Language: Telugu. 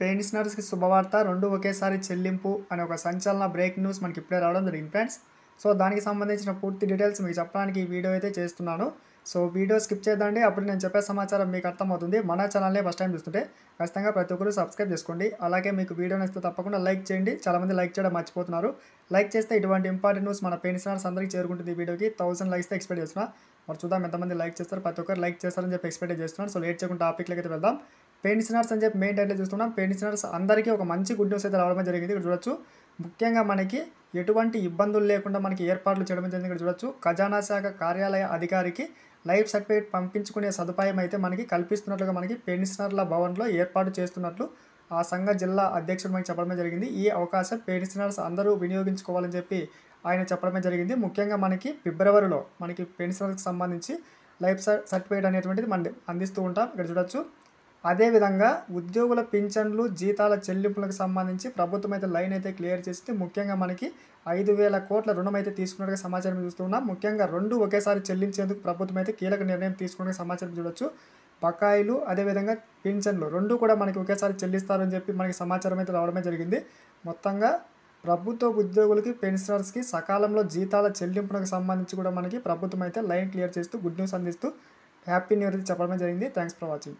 పెన్షనర్స్‌కి శుభవార్త 2 ఒకేసారి చెల్లింపు అనే ఒక సంచలన బ్రేకింగ్ న్యూస్ మనకి ఇప్పుడే రావడం జరిగింది ఫ్రెండ్స్. సో, దానికి సంబంధించిన పూర్తి డీటెయిల్స్ మీకు చెప్పడానికి ఈ వీడియో అయితే చేస్తున్నాను. సో, వీడియో స్కిప్ చేయొద్దండి. అప్పుడు నేను చెప్పే సమాచారం మీకు అర్థమవుతుంది. మన ఛానల్‌ని ఫస్ట్ టైం చూస్తుంటే ఖచ్చితంగా ప్రతి ఒక్కరు సబ్స్క్రైబ్ చేసుకోండి. అలాగే మీకు వీడియో నచ్చితే తప్పకుండా లైక్ చేయండి. చాలామంది లైక్ చేయడం మర్చిపోతున్నారు. లైక్ చేస్తే ఇటువంటి ఇంపార్టెంట్ న్యూస్ మన పెన్షనర్స్ అందరికీ చేరుకుంటుంది. ఈ వీడియోకి 1000 లైక్స్‌తో ఎక్స్‌పెక్ట్ చేస్తున్నా. మరి చూద్దాం ఎంతమంది లైక్ చేస్తారు. ప్రతి ఒక్కరు లైక్ చేస్తారని చెప్పి ఎక్స్‌పెక్ట్ చేస్తున్నాను. సో, లేట్ చేయకుండా టాపిక్‌లోకి అయితే వెళ్దాం. పెన్షనర్స్ అని చెప్పి మెయిన్ టైటిల్ చూస్తున్నాం. పెన్షనర్స్ అందరికీ ఒక మంచి గుడ్ న్యూస్ అయితే రావడం జరిగింది. ఇక్కడ చూడొచ్చు. ముఖ్యంగా మనకి ఎటువంటి ఇబ్బందులు లేకుండా మనకి ఏర్పాట్లు చేయడం జరిగింది. ఇక్కడ చూడొచ్చు. ఖజానా శాఖ కార్యాలయ అధికారికి లైఫ్ సర్టిఫికేట్ పంపించుకునే సదుపాయం అయితే మనకి కల్పిస్తున్నట్లుగా మనకి పెన్షనర్ల భవన్లో ఏర్పాటు చేస్తున్నట్లు ఆ సంఘ జిల్లా అధ్యక్షుడు మనకి చెప్పడమే జరిగింది. ఈ అవకాశం పెన్షనర్స్ అందరూ వినియోగించుకోవాలని చెప్పి ఆయన చెప్పడమే జరిగింది. ముఖ్యంగా మనకి ఫిబ్రవరిలో మనకి పెన్షనర్స్కి సంబంధించి లైఫ్ సర్టిఫికేట్ అనేటువంటిది మనం అందిస్తూ ఉంటాం. ఇక్కడ చూడొచ్చు. అదేవిధంగా ఉద్యోగుల పింఛన్లు, జీతాల చెల్లింపులకు సంబంధించి ప్రభుత్వం అయితే లైన్ అయితే క్లియర్ చేసింది. ముఖ్యంగా మనకి 5,000 కోట్ల రుణం అయితే తీసుకున్నట్టుగా సమాచారం చూస్తున్నాం. ముఖ్యంగా 2 ఒకేసారి చెల్లించేందుకు ప్రభుత్వం అయితే కీలక నిర్ణయం తీసుకున్నట్టుగా సమాచారం చూడొచ్చు. బకాయిలు అదేవిధంగా పింఛన్లు 2 కూడా మనకి ఒకేసారి చెల్లిస్తారని చెప్పి మనకి సమాచారం అయితే రావడమే జరిగింది. మొత్తంగా ప్రభుత్వ ఉద్యోగులకి, పెన్షనర్స్‌కి సకాలంలో జీతాల చెల్లింపులకు సంబంధించి కూడా మనకి ప్రభుత్వం అయితే లైన్ క్లియర్ చేస్తూ గుడ్ న్యూస్ అందిస్తూ హ్యాపీ న్యూ ఇయర్ చెప్పడమే జరిగింది. Thanks for watching.